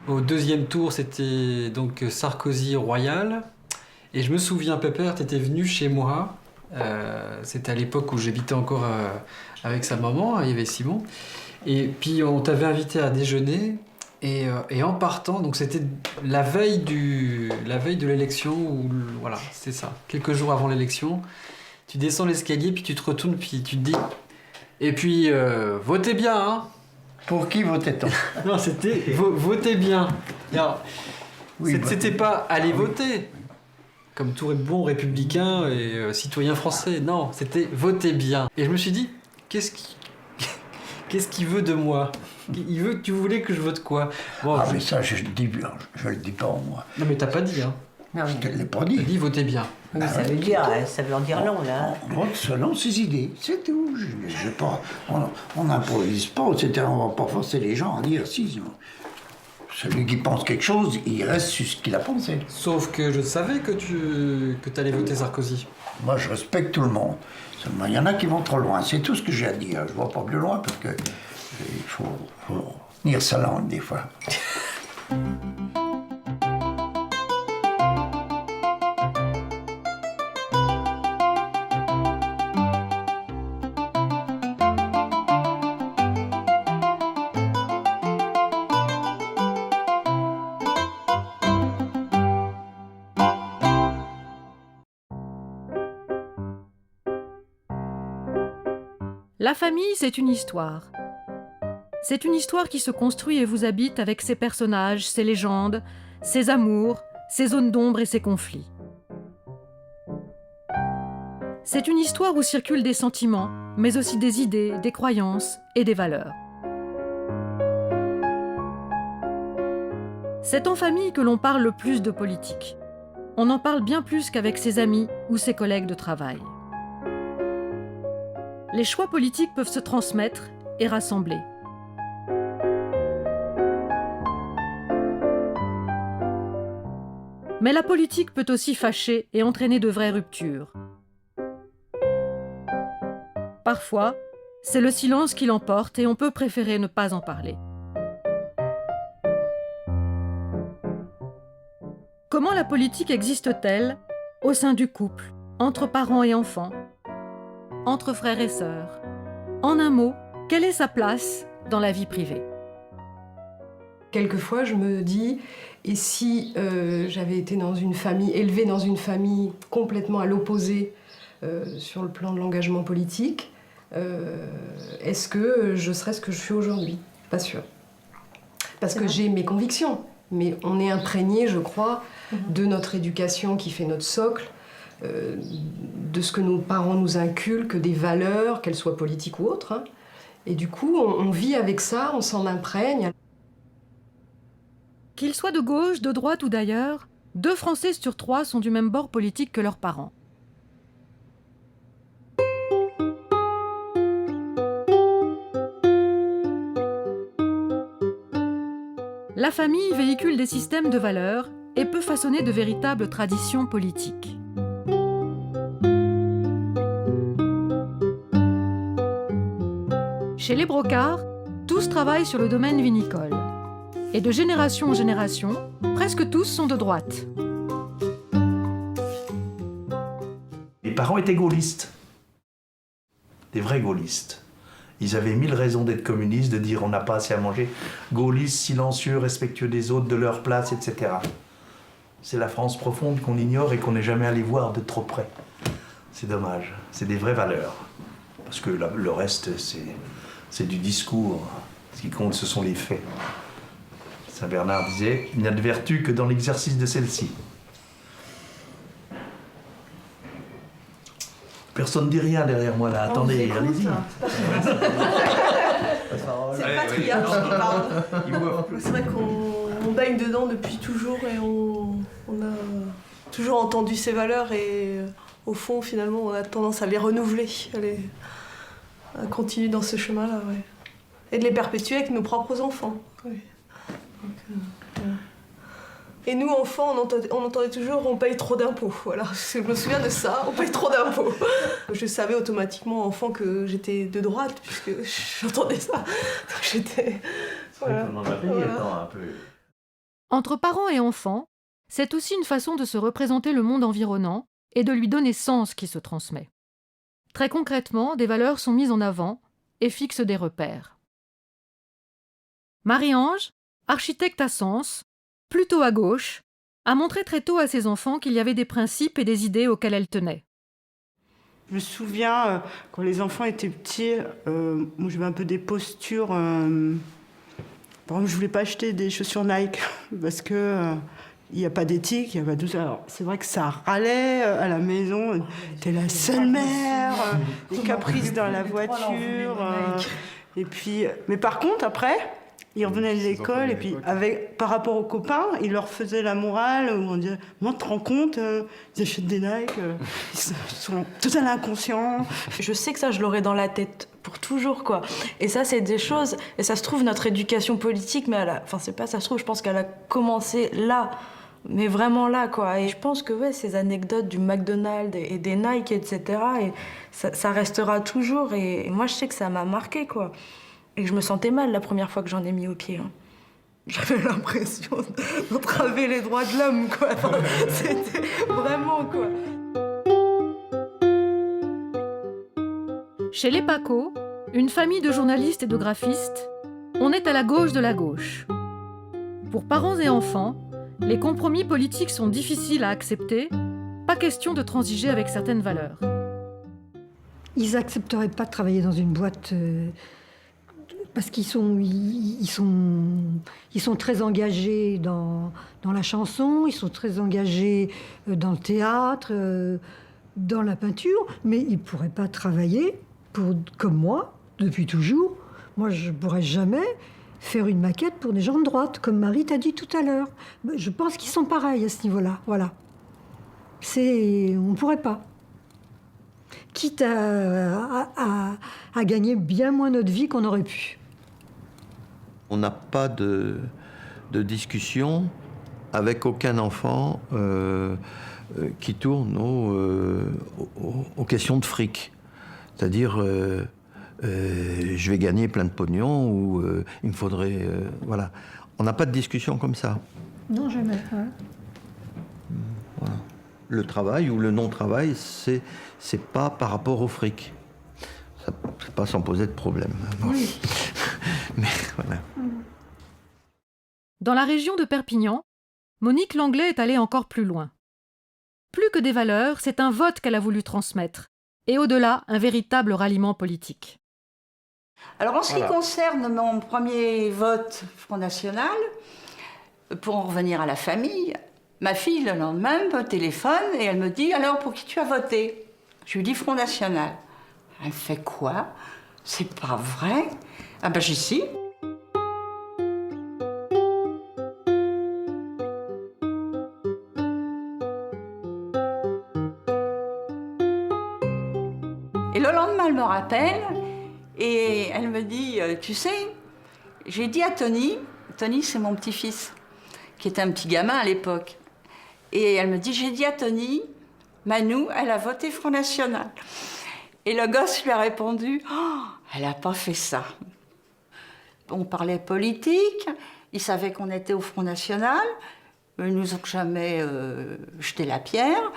Au deuxième tour, c'était donc Sarkozy royal. Et je me souviens, Pepper, tu étais venu chez moi. C'était à l'époque où j'habitais encore avec sa maman, il y avait Simon. Et puis on t'avait invité à déjeuner. Et en partant, donc c'était la veille de l'élection, voilà, c'est ça. Quelques jours avant l'élection, tu descends l'escalier, puis tu te retournes, puis tu te dis... Et puis, votez bien, hein. Pour qui votait-on? Non, c'était votez bien. Alors, Oui, c'était pas aller voter, comme tout bon républicain et citoyen français. Non, c'était voter bien. Et je me suis dit, qu'est-ce qu'il veut de moi? Tu voulais que je vote quoi? Bon, mais ça, je le dis pas, moi. Non, mais t'as pas dit, hein. Non, Je te l'ai pas dit. T'as dit votez bien. mais ça veut en dire long, là. On vote selon ses idées, c'est tout. On n'improvise pas, etc. On va pas forcer les gens à dire si. Celui qui pense quelque chose, il reste sur ce qu'il a pensé. Sauf que je savais que t'allais voter Sarkozy. Moi, je respecte tout le monde. Seulement, il y en a qui vont trop loin. C'est tout ce que j'ai à dire. Je ne vois pas plus loin parce que il faut tenir sa langue des fois. La famille, c'est une histoire. C'est une histoire qui se construit et vous habite avec ses personnages, ses légendes, ses amours, ses zones d'ombre et ses conflits. C'est une histoire où circulent des sentiments, mais aussi des idées, des croyances et des valeurs. C'est en famille que l'on parle le plus de politique. On en parle bien plus qu'avec ses amis ou ses collègues de travail. Les choix politiques peuvent se transmettre et rassembler. Mais la politique peut aussi fâcher et entraîner de vraies ruptures. Parfois, c'est le silence qui l'emporte et on peut préférer ne pas en parler. Comment la politique existe-t-elle au sein du couple, entre parents et enfants, entre frères et sœurs? En un mot, quelle est sa place dans la vie privée? Quelquefois, je me dis, et si j'avais été élevée dans une famille complètement à l'opposé sur le plan de l'engagement politique, est-ce que je serais ce que je suis aujourd'hui? Pas sûr. Parce que j'ai mes convictions, mais on est imprégné, je crois, de notre éducation qui fait notre socle, de ce que nos parents nous inculquent, des valeurs, qu'elles soient politiques ou autres. Hein. Et du coup, on vit avec ça, on s'en imprègne. Qu'ils soient de gauche, de droite ou d'ailleurs, 2 Français sur 3 sont du même bord politique que leurs parents. La famille véhicule des systèmes de valeurs et peut façonner de véritables traditions politiques. Chez les Brocard, tous travaillent sur le domaine vinicole. Et de génération en génération, presque tous sont de droite. Les parents étaient gaullistes. Des vrais gaullistes. Ils avaient 1000 raisons d'être communistes, de dire on n'a pas assez à manger. Gaullistes, silencieux, respectueux des autres, de leur place, etc. C'est la France profonde qu'on ignore et qu'on n'est jamais allé voir de trop près. C'est dommage. C'est des vraies valeurs. Parce que le reste, c'est du discours. Ce qui compte, ce sont les faits. Saint Bernard disait, il n'y a de vertu que dans l'exercice de celle-ci. Personne ne dit rien derrière moi là, attendez, allez-y. C'est le patriarche qui parle. C'est vrai qu'on baigne dedans depuis toujours et on a toujours entendu ces valeurs et au fond, finalement, on a tendance à les renouveler, à continuer dans ce chemin-là, ouais. Et de les perpétuer avec nos propres enfants. Ouais. Donc, voilà. Et nous, enfants, on entendait toujours « on paye trop d'impôts ». Voilà, je me souviens de ça, on paye trop d'impôts. Je savais automatiquement, enfant, que j'étais de droite, puisque j'entendais ça. Donc j'étais... C'est vrai qu'on en a payé, un peu. Entre parents et enfants, c'est aussi une façon de se représenter le monde environnant et de lui donner sens qui se transmet. Très concrètement, des valeurs sont mises en avant et fixent des repères. Marie-Ange, architecte à Sens, plutôt à gauche, a montré très tôt à ses enfants qu'il y avait des principes et des idées auxquels elle tenait. Je me souviens, quand les enfants étaient petits, moi j'avais un peu des postures. Par exemple, je voulais pas acheter des chaussures Nike parce que il n'y a pas d'éthique, il n'y a pas tout ça. Alors, c'est vrai que ça râlait à la maison. T'es la seule mère, des caprices dans la voiture. Et puis, mais par contre, après, ils revenaient de l'école et puis, par rapport aux copains, ils leur faisaient la morale où on disait, moi, tu te rends compte, ils achètent des Nike, ils sont totalement inconscients. Je sais que ça, je l'aurai dans la tête pour toujours, quoi. Et ça, c'est des choses, et ça se trouve, notre éducation politique, mais c'est pas ça se trouve, je pense qu'elle a commencé là, mais vraiment là, quoi. Et je pense que, ouais, ces anecdotes du McDonald's et des Nike, etc., et ça restera toujours, et moi, je sais que ça m'a marqué, quoi. Et je me sentais mal la première fois que j'en ai mis au pied. Hein. J'avais l'impression d'entraver les droits de l'homme, quoi. Enfin, c'était vraiment, quoi. Chez les Paco, une famille de journalistes et de graphistes, on est à la gauche de la gauche. Pour parents et enfants, les compromis politiques sont difficiles à accepter, pas question de transiger avec certaines valeurs. Ils n'accepteraient pas de travailler dans une boîte parce qu'ils sont très engagés dans la chanson, ils sont très engagés dans le théâtre, dans la peinture, mais ils ne pourraient pas travailler comme moi, depuis toujours. Moi, je ne pourrais jamais faire une maquette pour des gens de droite, comme Marie t'a dit tout à l'heure. Je pense qu'ils sont pareils à ce niveau-là, voilà. On ne pourrait pas. Quitte à gagner bien moins notre vie qu'on aurait pu. On n'a pas de discussion avec aucun enfant qui tourne aux questions de fric. C'est-à-dire, je vais gagner plein de pognon ou il me faudrait... voilà. On n'a pas de discussion comme ça. Non, jamais. Ouais. Voilà. Le travail ou le non-travail, c'est pas par rapport au fric. Ça, c'est pas sans poser de problème. Bon. Oui. Mais voilà. Dans la région de Perpignan, Monique Langlais est allée encore plus loin. Plus que des valeurs, c'est un vote qu'elle a voulu transmettre, et au-delà, un véritable ralliement politique. Alors en ce qui concerne mon premier vote Front National, pour en revenir à la famille, ma fille le lendemain me téléphone et elle me dit « Alors pour qui tu as voté ?» Je lui dis « Front National ». Elle fait quoi? C'est pas vrai? Ah ben j'y suis. Et le lendemain, elle me rappelle et elle me dit « Tu sais, j'ai dit à Tony c'est mon petit-fils, qui était un petit gamin à l'époque. Et elle me dit « J'ai dit à Tony, Manou, elle a voté Front National. » Et le gosse lui a répondu oh, « Elle n'a pas fait ça. » On parlait politique, ils savaient qu'on était au Front National, ils nous ont jamais jeté la pierre.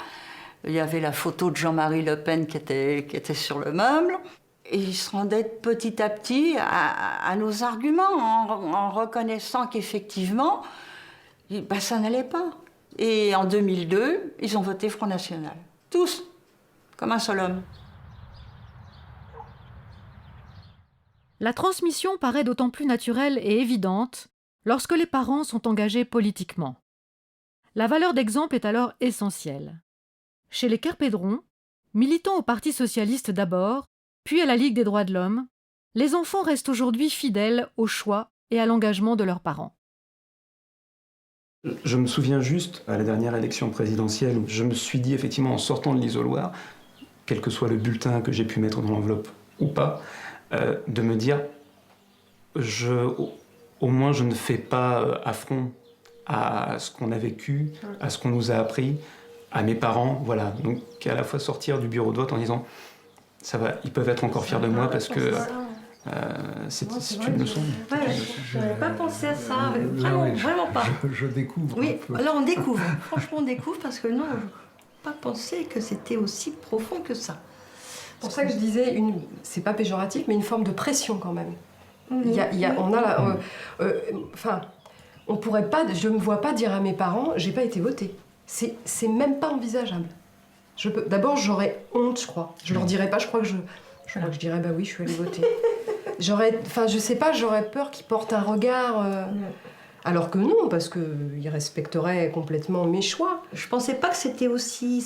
Il y avait la photo de Jean-Marie Le Pen qui était sur le meuble. Et ils se rendaient petit à petit à nos arguments en reconnaissant qu'effectivement, ça n'allait pas. Et en 2002, ils ont voté Front National. Tous, comme un seul homme. La transmission paraît d'autant plus naturelle et évidente lorsque les parents sont engagés politiquement. La valeur d'exemple est alors essentielle. Chez les Kerpédron, militants au Parti socialiste d'abord, puis à la Ligue des droits de l'homme, les enfants restent aujourd'hui fidèles au choix et à l'engagement de leurs parents. Je me souviens juste, à la dernière élection présidentielle, où je me suis dit effectivement en sortant de l'isoloir, quel que soit le bulletin que j'ai pu mettre dans l'enveloppe ou pas, de me dire, au moins je ne fais pas affront à ce qu'on a vécu, à ce qu'on nous a appris, à mes parents, voilà. Donc à la fois sortir du bureau de vote en disant, ça va, ils peuvent être encore fiers de moi parce que C'est une leçon. Je n'avais pas pensé à ça, vraiment pas. Je découvre. Oui, alors on découvre, franchement on découvre parce que non, je n'ai pas pensé que c'était aussi profond que ça. C'est pour ça que je disais, c'est pas péjoratif, mais une forme de pression quand même. On pourrait pas, je me vois pas dire à mes parents, j'ai pas été votée. C'est même pas envisageable. D'abord, j'aurais honte, je crois. Je leur dirais pas, je crois que je dirais, bah oui, je suis allée voter. Je sais pas, j'aurais peur qu'ils portent un regard. Alors que non, parce qu'ils respecteraient complètement mes choix. Je pensais pas que c'était aussi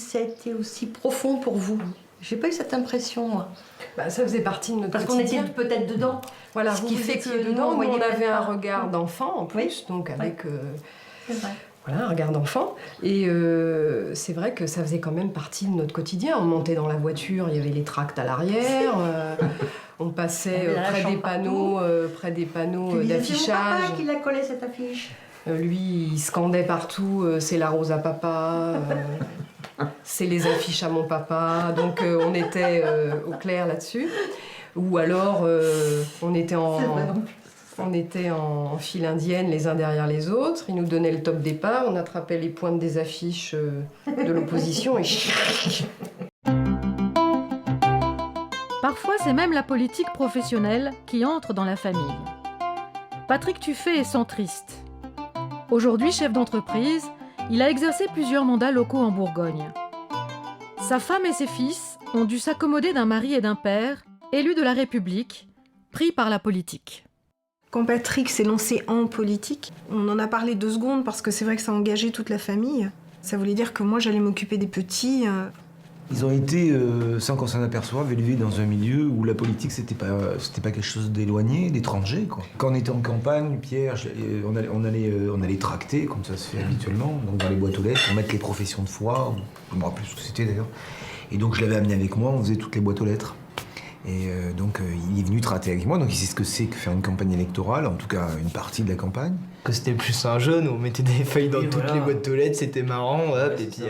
profond pour vous. J'ai pas eu cette impression, moi. Bah, ça faisait partie de notre Parce qu'on était peut-être dedans. Voilà, ce qui fait que dedans, nous, on avait un regard d'enfant en plus, donc avec c'est vrai. Voilà, un regard d'enfant. Et c'est vrai que ça faisait quand même partie de notre quotidien. On montait dans la voiture, il y avait les tracts à l'arrière, on passait près des panneaux d'affichage. C'est mon papa qui la collait, cette affiche. Lui, il scandait partout c'est la rose à papa, c'est les affiches à mon papa. Donc on était au clair là-dessus. Ou alors on était en file indienne les uns derrière les autres. Ils nous donnaient le top départ, on attrapait les pointes des affiches de l'opposition et... Parfois, c'est même la politique professionnelle qui entre dans la famille. Patrick Tuffet est centriste. Aujourd'hui chef d'entreprise, il a exercé plusieurs mandats locaux en Bourgogne. Sa femme et ses fils ont dû s'accommoder d'un mari et d'un père, élus de la République, pris par la politique. Quand Patrick s'est lancé en politique, on en a parlé 2 secondes parce que c'est vrai que ça a engagé toute la famille. Ça voulait dire que moi, j'allais m'occuper des petits. Ils ont été, sans qu'on s'en aperçoive, élevés dans un milieu où la politique, c'était pas quelque chose d'éloigné, d'étranger, quoi. Quand on était en campagne, Pierre, on allait tracter, comme ça se fait habituellement, donc dans les boîtes aux lettres, pour mettre les professions de foi, je me rappelle plus ce que c'était d'ailleurs. Et donc je l'avais amené avec moi, on faisait toutes les boîtes aux lettres. Et donc il est venu traiter avec moi, donc il sait ce que c'est que faire une campagne électorale, en tout cas une partie de la campagne. Que c'était plus un jeune, on mettait des feuilles dans toutes les boîtes aux lettres, c'était marrant, hop, et puis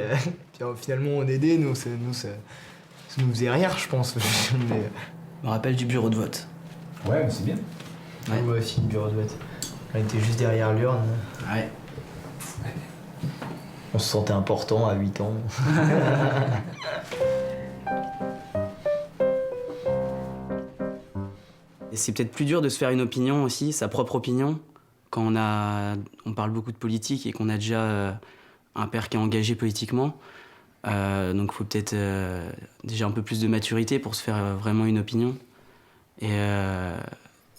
finalement on aidait, ça nous faisait rire, je pense. Mais... Je me rappelle du bureau de vote. Ouais, mais c'est bien. Ouais. Moi aussi, le bureau de vote. On était juste derrière l'urne. Ouais. On se sentait important à 8 ans. Et c'est peut-être plus dur de se faire une opinion aussi, sa propre opinion, quand on parle beaucoup de politique et qu'on a déjà un père qui est engagé politiquement. Donc il faut peut-être déjà un peu plus de maturité pour se faire vraiment une opinion. Et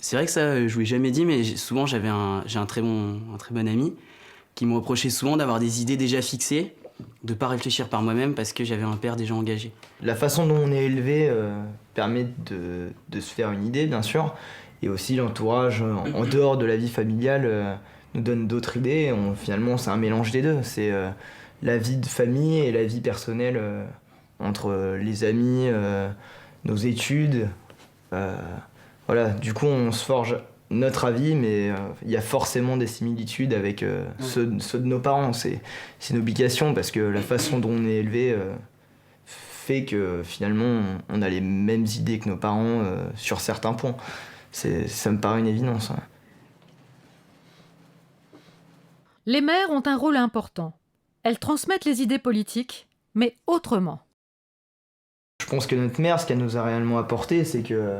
c'est vrai que ça, je vous l'ai jamais dit, mais souvent j'ai un très bon ami qui me reprochait souvent d'avoir des idées déjà fixées, de pas réfléchir par moi-même parce que j'avais un père déjà engagé. La façon dont on est élevé permet de se faire une idée, bien sûr, et aussi l'entourage en dehors de la vie familiale nous donne d'autres idées. Finalement, c'est un mélange des deux. C'est la vie de famille et la vie personnelle entre les amis, nos études. Voilà, du coup, on se forge notre avis, mais il y a forcément des similitudes avec ceux de nos parents. C'est une obligation parce que la façon dont on est élevé fait que finalement on a les mêmes idées que nos parents sur certains points. Ça me paraît une évidence. Ouais. Les mères ont un rôle important. Elles transmettent les idées politiques, mais autrement. Je pense que notre mère, ce qu'elle nous a réellement apporté, c'est que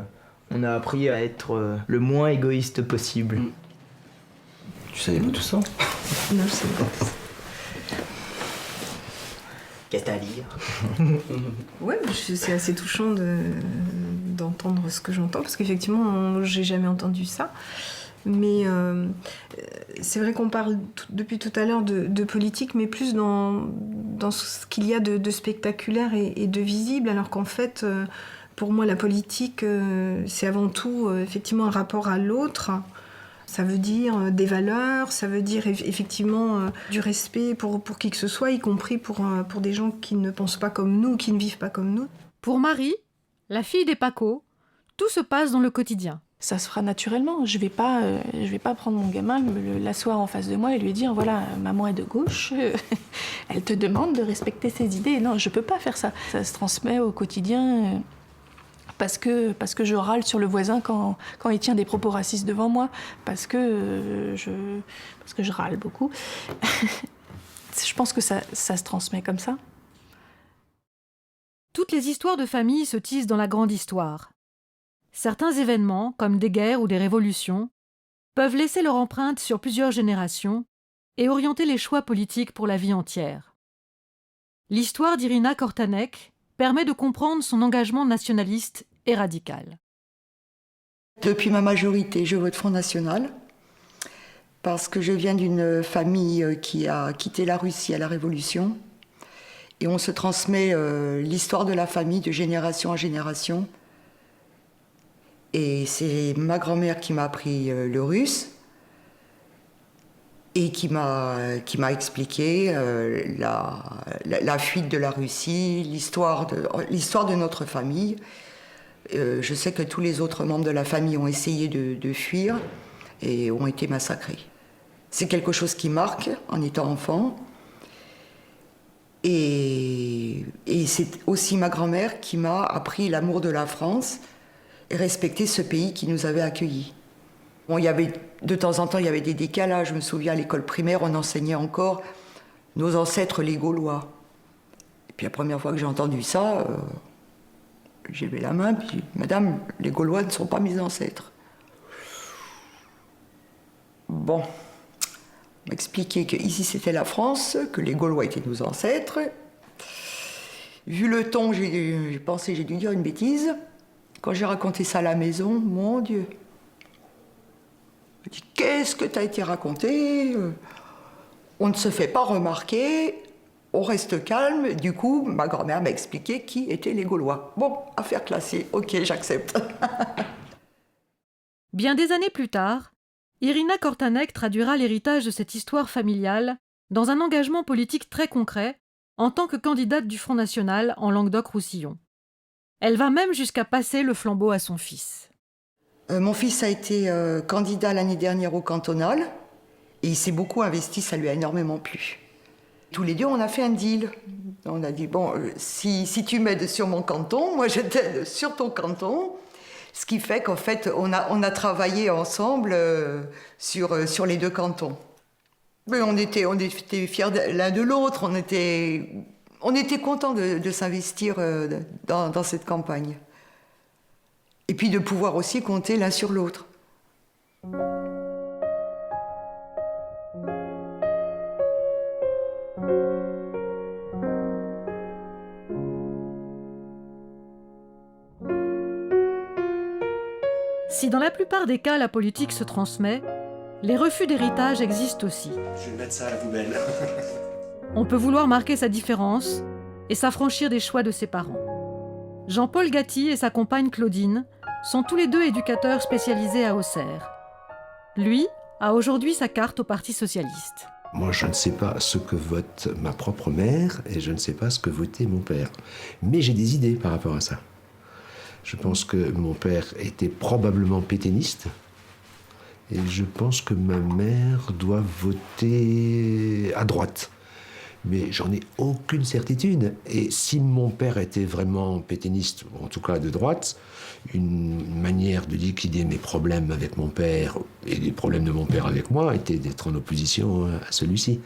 on a appris à être le moins égoïste possible. Tu savais pas tout ça? Non, je sais pas. Qu'est-ce à lire? Ouais, c'est assez touchant d'entendre ce que j'entends, parce qu'effectivement, j'ai jamais entendu ça. Mais c'est vrai qu'on parle depuis tout à l'heure de politique, mais plus dans ce qu'il y a de spectaculaire et de visible, alors qu'en fait... Pour moi, la politique, c'est avant tout effectivement un rapport à l'autre. Ça veut dire des valeurs, ça veut dire effectivement du respect pour qui que ce soit, y compris pour des gens qui ne pensent pas comme nous, qui ne vivent pas comme nous. Pour Marie, la fille des Paco, tout se passe dans le quotidien. Ça se fera naturellement. Je vais pas prendre mon gamin, l'asseoir en face de moi et lui dire voilà, maman est de gauche, elle te demande de respecter ses idées. Non, je peux pas faire ça. Ça se transmet au quotidien. parce que je râle sur le voisin quand il tient des propos racistes devant moi, parce que je râle beaucoup. Je pense que ça se transmet comme ça. Toutes les histoires de famille se tissent dans la grande histoire. Certains événements, comme des guerres ou des révolutions, peuvent laisser leur empreinte sur plusieurs générations et orienter les choix politiques pour la vie entière. L'histoire d'Irina Kortanek permet de comprendre son engagement nationaliste et radical. Depuis ma majorité, je vote Front National parce que je viens d'une famille qui a quitté la Russie à la Révolution et on se transmet l'histoire de la famille de génération en génération. Et c'est ma grand-mère qui m'a appris le russe et qui m'a expliqué la fuite de la Russie, l'histoire de notre famille. Je sais que tous les autres membres de la famille ont essayé de fuir et ont été massacrés. C'est quelque chose qui marque en étant enfant. Et c'est aussi ma grand-mère qui m'a appris l'amour de la France et respecter ce pays qui nous avait accueillis. Bon, de temps en temps, il y avait des décalages. Je me souviens, à l'école primaire, on enseignait encore nos ancêtres, les Gaulois. Et puis la première fois que j'ai entendu ça, j'ai levé la main, puis « Madame, les Gaulois ne sont pas mes ancêtres. » Bon, on m'expliquait qu'ici c'était la France, que les Gaulois étaient nos ancêtres. Vu le ton, j'ai pensé j'ai dû dire une bêtise. Quand j'ai raconté ça à la maison, mon Dieu. Je dis, qu'est-ce que t'as été raconté? On ne se fait pas remarquer, on reste calme. Du coup, ma grand-mère m'a expliqué qui étaient les Gaulois. Bon, affaire classée, ok, j'accepte. Bien des années plus tard, Irina Kortanek traduira l'héritage de cette histoire familiale dans un engagement politique très concret en tant que candidate du Front National en Languedoc-Roussillon. Elle va même jusqu'à passer le flambeau à son fils. Mon fils a été candidat l'année dernière au cantonal et il s'est beaucoup investi, ça lui a énormément plu. Tous les deux, on a fait un deal. On a dit, bon, si tu m'aides sur mon canton, moi je t'aide sur ton canton. Ce qui fait qu'en fait, on a travaillé ensemble sur les deux cantons. Mais on était fiers l'un de l'autre, on était contents de s'investir dans cette campagne. Et puis de pouvoir aussi compter l'un sur l'autre. Si dans la plupart des cas la politique se transmet, les refus d'héritage existent aussi. Je vais mettre ça à la poubelle. On peut vouloir marquer sa différence et s'affranchir des choix de ses parents. Jean-Paul Gatti et sa compagne Claudine sont tous les deux éducateurs spécialisés à Auxerre. Lui a aujourd'hui sa carte au Parti socialiste. Moi, je ne sais pas ce que vote ma propre mère et je ne sais pas ce que votait mon père. Mais j'ai des idées par rapport à ça. Je pense que mon père était probablement pétainiste. Et je pense que ma mère doit voter à droite. Mais j'en ai aucune certitude. Et si mon père était vraiment pétainiste, ou en tout cas de droite, une manière de liquider mes problèmes avec mon père et les problèmes de mon père avec moi était d'être en opposition à celui-ci.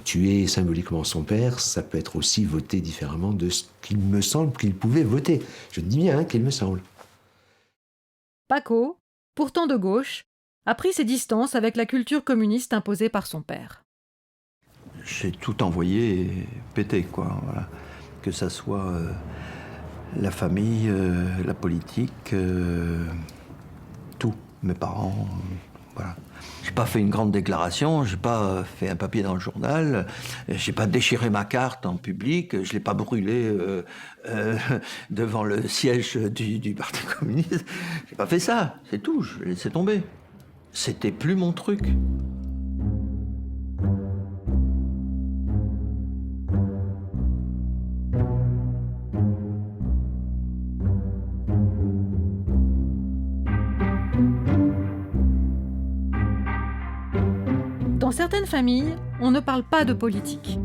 Tuer symboliquement son père, ça peut être aussi voter différemment de ce qu'il me semble qu'il pouvait voter. Je dis bien qu'il me semble. Paco, pourtant de gauche, a pris ses distances avec la culture communiste imposée par son père. J'ai tout envoyé et pété, quoi. Voilà. Que ça soit la famille, la politique, tout. Mes parents, voilà. J'ai pas fait une grande déclaration, j'ai pas fait un papier dans le journal, j'ai pas déchiré ma carte en public, je l'ai pas brûlée devant le siège du Parti communiste. J'ai pas fait ça, c'est tout, je l'ai laissé tomber. C'était plus mon truc. Dans certaines familles, on ne parle pas de politique.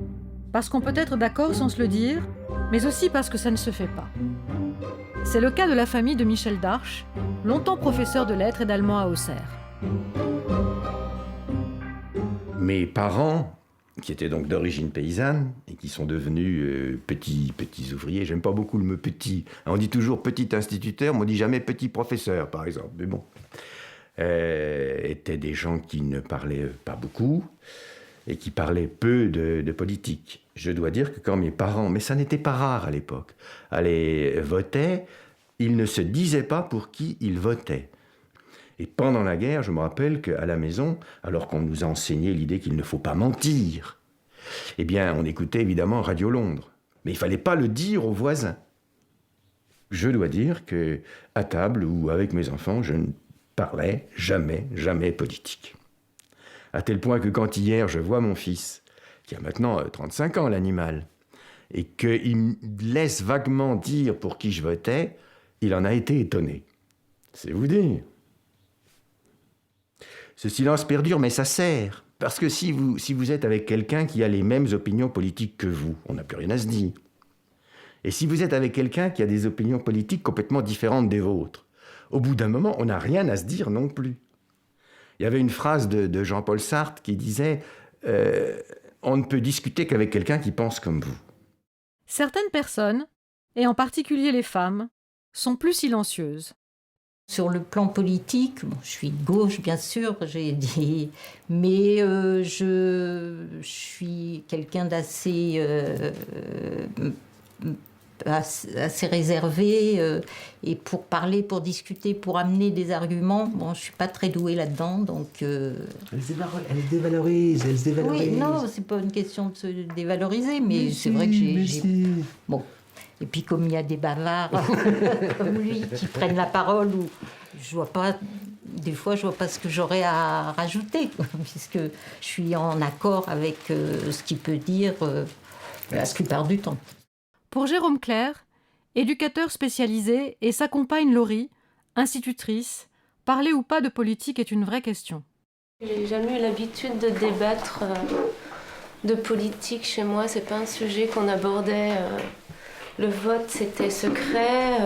Parce qu'on peut être d'accord sans se le dire, mais aussi parce que ça ne se fait pas. C'est le cas de la famille de Michel Darche, longtemps professeur de lettres et d'allemand à Auxerre. Mes parents, qui étaient donc d'origine paysanne et qui sont devenus petits ouvriers, j'aime pas beaucoup le mot petit. On dit toujours petit instituteur, mais on dit jamais petit professeur, par exemple. Mais bon, étaient des gens qui ne parlaient pas beaucoup et qui parlaient peu de politique. Je dois dire que quand mes parents, mais ça n'était pas rare à l'époque, allaient voter, ils ne se disaient pas pour qui ils votaient. Et pendant la guerre, je me rappelle qu'à la maison, alors qu'on nous a enseigné l'idée qu'il ne faut pas mentir, eh bien, on écoutait évidemment Radio Londres. Mais il ne fallait pas le dire aux voisins. Je dois dire que à table ou avec mes enfants, je ne parlais jamais politique. À tel point que quand hier, je vois mon fils, qui a maintenant 35 ans, l'animal, et qu'il me laisse vaguement dire pour qui je votais, il en a été étonné. C'est vous dire. Ce silence perdure, mais ça sert. Parce que si vous êtes avec quelqu'un qui a les mêmes opinions politiques que vous, on n'a plus rien à se dire. Et si vous êtes avec quelqu'un qui a des opinions politiques complètement différentes des vôtres, au bout d'un moment, on n'a rien à se dire non plus. Il y avait une phrase de Jean-Paul Sartre qui disait « On ne peut discuter qu'avec quelqu'un qui pense comme vous ». Certaines personnes, et en particulier les femmes, sont plus silencieuses. Sur le plan politique, bon, je suis de gauche, bien sûr, j'ai dit, mais je suis quelqu'un d'assez assez réservé et pour parler, pour discuter, pour amener des arguments, bon, je suis pas très douée là-dedans, donc... Elle se dévalorise. Oui, non, c'est pas une question de se dévaloriser, mais c'est vrai que j'ai... Bon. Et puis comme il y a des bavards comme lui qui prennent la parole, ou je vois pas, des fois je vois pas ce que j'aurais à rajouter, puisque je suis en accord avec ce qu'il peut dire la plupart du temps. Pour Jérôme Clerc, éducateur spécialisé, et sa compagne Laurie, institutrice, parler ou pas de politique est une vraie question. J'ai jamais eu l'habitude de débattre de politique chez moi, c'est pas un sujet qu'on abordait. Le vote, c'était secret,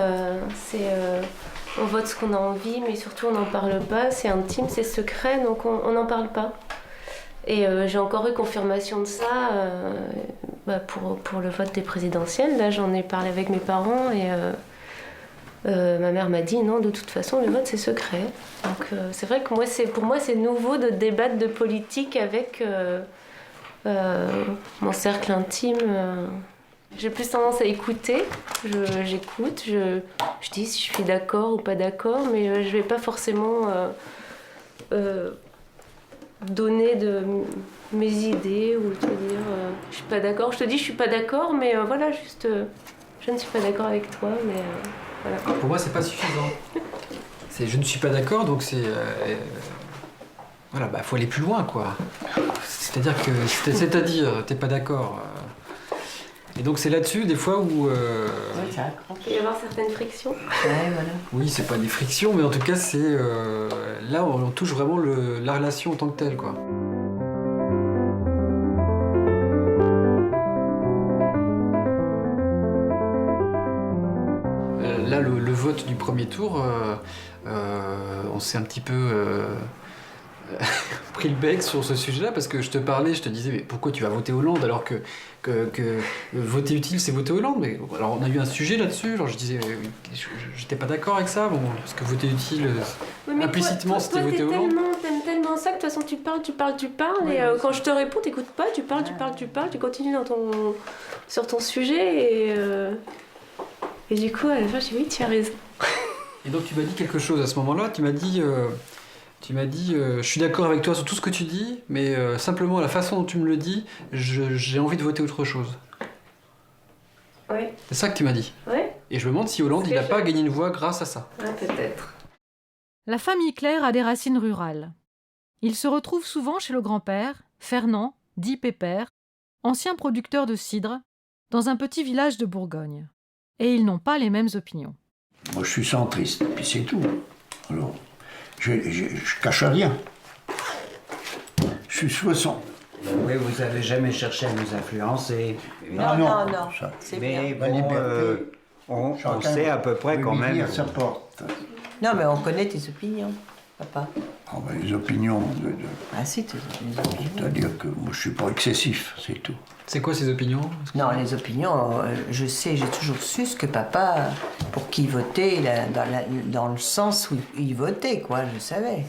on vote ce qu'on a envie, mais surtout on n'en parle pas, c'est intime, c'est secret, donc on n'en parle pas. Et j'ai encore eu confirmation de ça pour le vote des présidentielles. Là, j'en ai parlé avec mes parents et ma mère m'a dit non, de toute façon, le vote, c'est secret. Donc c'est vrai que pour moi, c'est nouveau de débattre de politique avec mon cercle intime. J'ai plus tendance à écouter, j'écoute, je dis si je suis d'accord ou pas d'accord, mais je vais pas forcément donner de mes idées ou te dire je suis pas d'accord. Je te dis je suis pas d'accord, mais voilà, juste je ne suis pas d'accord avec toi, mais voilà. Pour moi, c'est pas suffisant. C'est je ne suis pas d'accord, donc c'est voilà, bah faut aller plus loin, quoi. C'est-à-dire que c'est-à-dire t'es pas d'accord. Et donc c'est là-dessus des fois où... Il peut y avoir certaines frictions. Ouais, voilà. Oui, c'est pas des frictions, mais en tout cas c'est... là on touche vraiment la relation en tant que telle, quoi. Là le vote du premier tour, on s'est un petit peu... pris le bec sur ce sujet-là, parce que je te parlais, je te disais mais pourquoi tu vas voter Hollande alors que voter utile c'est voter Hollande. Mais alors on a eu un sujet là-dessus, genre je disais j'étais pas d'accord avec ça, bon, parce que voter utile implicitement c'était voter Hollande. T'aimes tellement ça que de toute façon tu parles ouais, et quand je te réponds t'écoutes pas, tu parles, tu continues sur ton sujet et du coup à la fin j'ai dit oui tu as raison. Et donc tu m'as dit quelque chose à ce moment-là, tu m'as dit je suis d'accord avec toi sur tout ce que tu dis, mais simplement la façon dont tu me le dis, j'ai envie de voter autre chose. Oui. C'est ça que tu m'as dit. Oui. Et je me demande si Hollande, il n'a pas gagné une voix grâce à ça. Ouais, peut-être. La famille Clerc a des racines rurales. Il se retrouve souvent chez le grand-père, Fernand, dit Pépère, ancien producteur de cidre, dans un petit village de Bourgogne. Et ils n'ont pas les mêmes opinions. Moi, je suis centriste, puis c'est tout. Alors... Je cache rien. Je suis soissons. Oui, vous n'avez jamais cherché à nous influencer. Non. Ça. C'est mais bien. bon, On Chacun sait à peu près peut quand même. venir à sa porte. Non, mais on connaît tes opinions, papa. Ah ben, les opinions. Ah si, tes opinions. C'est-à-dire que moi, je suis pas excessif, c'est tout. C'est quoi ces opinions? Non, les opinions, je sais, j'ai toujours su ce que papa, pour qui voter, dans le sens où il votait, quoi, je savais.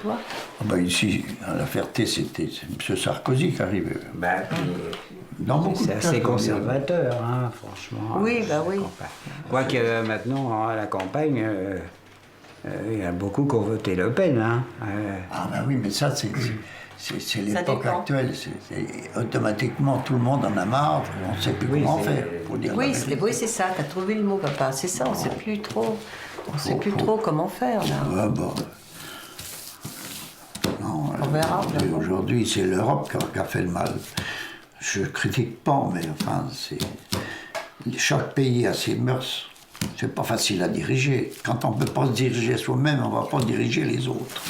Toi? Ah ben, ici, à La Ferté, c'était M. Sarkozy qui arrivait. Dans beaucoup C'est de assez cas, conservateur, hein, franchement. Oui, bah oui. Quoique maintenant, à la campagne, il y a beaucoup qui ont voté Le Pen. Hein. Ah ben oui, mais ça, c'est l'époque dépend. actuelle. Automatiquement, tout le monde en a marre, on ne sait plus comment faire. Faut dire Oui, la vérité. c'est ça, t'as trouvé le mot, papa. C'est ça, on sait plus trop. On sait plus trop comment faire, là. Ah bon. Non, On verra. aujourd'hui, c'est l'Europe qui a fait le mal. Je critique pas, mais enfin, chaque pays a ses mœurs. C'est pas facile à diriger. Quand on peut pas se diriger soi-même, on va pas diriger les autres.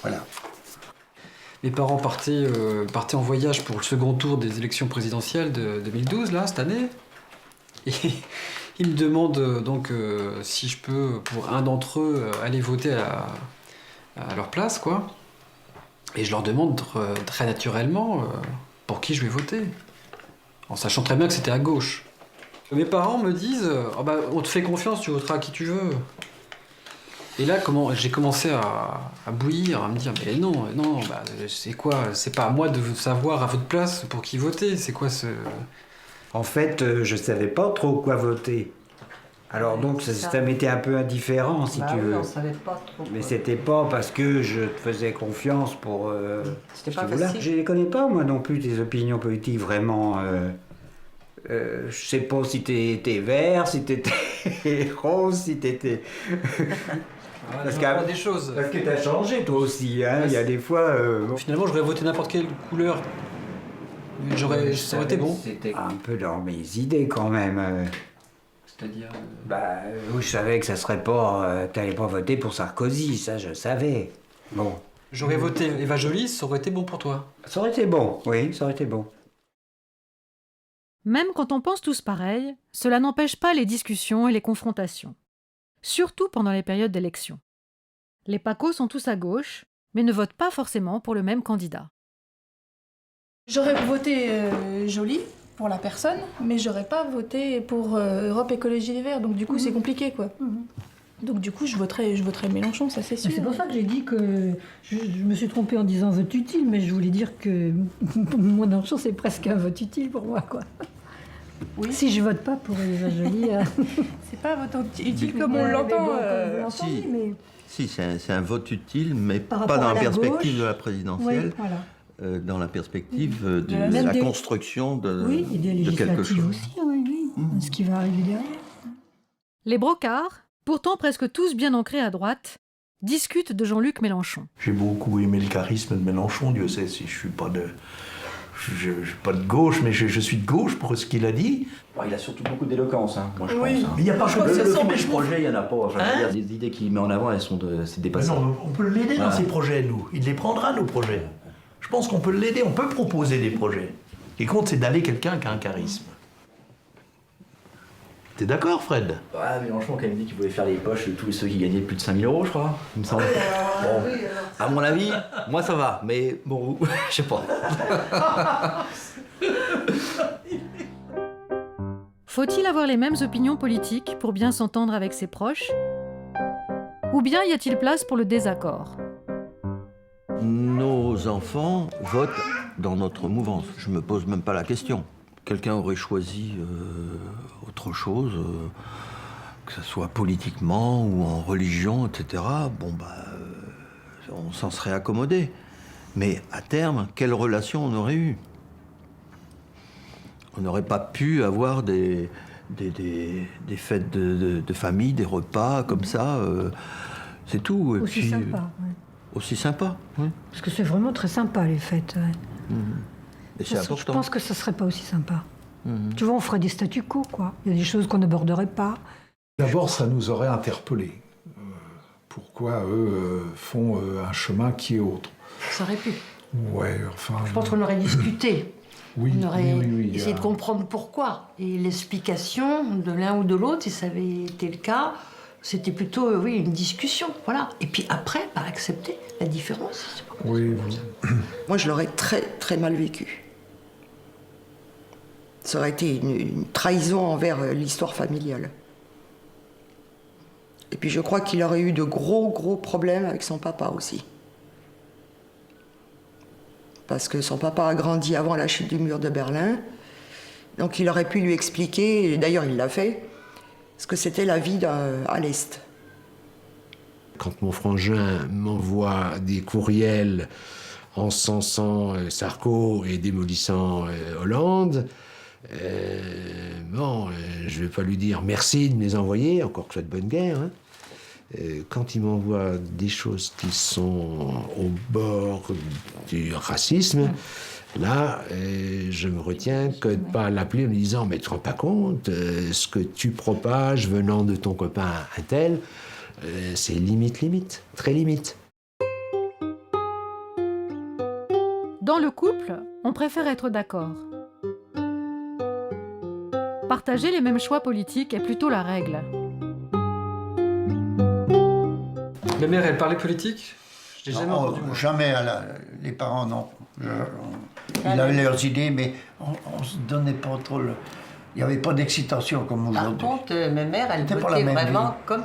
Voilà. Mes parents partaient en voyage pour le second tour des élections présidentielles de 2012, là, cette année. Et ils me demandent donc si je peux, pour un d'entre eux, aller voter à leur place, quoi. Et je leur demande très naturellement pour qui je vais voter, en sachant très bien que c'était à gauche. Mes parents me disent oh bah, on te fait confiance, tu voteras à qui tu veux. Et là, j'ai commencé à bouillir, à me dire mais non, bah, c'est quoi? C'est pas à moi de savoir à votre place pour qui voter. C'est quoi ce... En fait, je savais pas trop quoi voter. Alors donc ça m'était un peu indifférent, si tu veux. On savait pas trop. Mais c'était pas parce que je te faisais confiance pour... C'était pas voilà. facile. Je les connais pas, moi non plus, tes opinions politiques, vraiment. Je sais pas si t'étais vert, si t'étais rose, si t'étais... Parce qu'il des choses. Parce que t'as changé toi aussi, hein. Il y a des fois... Finalement, j'aurais voté n'importe quelle couleur. Ça aurait été bon. C'était un peu dans mes idées quand même. C'est-à-dire oui, je savais que ça serait pas... t'allais pas voter pour Sarkozy, ça je savais. Bon. J'aurais voté Eva Joly, ça aurait été bon pour toi. Ça aurait été bon, oui, ça aurait été bon. Même quand on pense tous pareil, cela n'empêche pas les discussions et les confrontations. Surtout pendant les périodes d'élection. Les PACO sont tous à gauche, mais ne votent pas forcément pour le même candidat. J'aurais voté Joly pour la personne, mais j'aurais pas voté pour Europe Écologie Les Verts, donc du coup c'est compliqué quoi. Donc du coup je voterai Mélenchon, ça c'est sûr. C'est pour ça que j'ai dit que je me suis trompée en disant vote utile, mais je voulais dire que moi Mélenchon c'est presque un vote utile pour moi quoi. Oui. Si je vote pas pour Eva Joly, c'est pas un vote utile comme on l'entend. Si, c'est un vote utile, mais Par pas rapport dans à la la perspective gauche. de la présidentielle. Oui, voilà. Dans la perspective de Même la des- construction de, Oui, et des de quelque législatives chose. aussi, oui. Ce qui va arriver derrière. Les brocards, pourtant presque tous bien ancrés à droite, discutent de Jean-Luc Mélenchon. J'ai beaucoup aimé le charisme de Mélenchon, Dieu sait si je suis pas de... Je suis pas de gauche, mais je suis de gauche pour ce qu'il a dit. Il a surtout beaucoup d'éloquence, hein, moi je Oui. pense. Hein. Mais il y a pas Je que crois de- que le le fond fond des du projet, il y en a pas. Enfin, je veux dire, les idées qu'il met en avant, c'est dépassé. Mais non, on peut l'aider Voilà. dans ses projets, nous. Il les prendra, nos projets. Je pense qu'on peut l'aider, on peut proposer des projets. Ce qui compte, c'est d'aller quelqu'un qui a un charisme. T'es d'accord, Fred? Ouais, Mélenchon quand même dit qu'il voulait faire les poches de tous ceux qui gagnaient plus de 5 000 €, je crois, il me semble. Bon, à mon avis, moi ça va, mais bon, je sais pas. Faut-il avoir les mêmes opinions politiques pour bien s'entendre avec ses proches? Ou bien y a-t-il place pour le désaccord? Nos enfants votent dans notre mouvance. Je me pose même pas la question. Quelqu'un aurait choisi autre chose, que ce soit politiquement ou en religion, etc. Bon, on s'en serait accommodé. Mais à terme, quelle relation on aurait eu? On n'aurait pas pu avoir des fêtes de famille, des repas comme ça. C'est tout. Et Aussi puis, sympa, ouais. Aussi sympa, oui. Parce que c'est vraiment très sympa les fêtes. Ouais. Et c'est Je important. pense que ça serait pas aussi sympa. Mhm. Tu vois, on ferait des statu quo, quoi. Il y a des choses qu'on n'aborderait pas. D'abord, ça nous aurait interpellés. Pourquoi eux font un chemin qui est autre? Ça aurait pu. Ouais, enfin... Je pense qu'on aurait discuté. On aurait essayé de comprendre pourquoi. Et l'explication de l'un ou de l'autre, si ça avait été le cas, c'était plutôt une discussion. Voilà. Et puis après, accepter la différence. Oui. Moi, je l'aurais très, très mal vécu. Ça aurait été une trahison envers l'histoire familiale. Et puis je crois qu'il aurait eu de gros, gros problèmes avec son papa aussi. Parce que son papa a grandi avant la chute du mur de Berlin. Donc il aurait pu lui expliquer, et d'ailleurs il l'a fait, ce que c'était la vie à l'Est. Quand mon frangin m'envoie des courriels encensant Sarko et démolissant Hollande, je vais pas lui dire merci de me les envoyer, encore que ce soit de bonne guerre. Hein. Quand il m'envoie des choses qui sont au bord du racisme, là, je me retiens que de ne pas l'appeler en lui disant « mais tu te rends pas compte, ce que tu propages venant de ton copain un tel, c'est limite, très limite. » Dans le couple, on préfère être d'accord. Partager les mêmes choix politiques est plutôt la règle. Ma mère, elle parlait politique? Je l'ai jamais entendu. Jamais. Les parents, non. Ils avaient leurs idées, mais on se donnait pas trop le... Il n'y avait pas d'excitation comme aujourd'hui. Par contre, ma mère, elle votait vraiment comme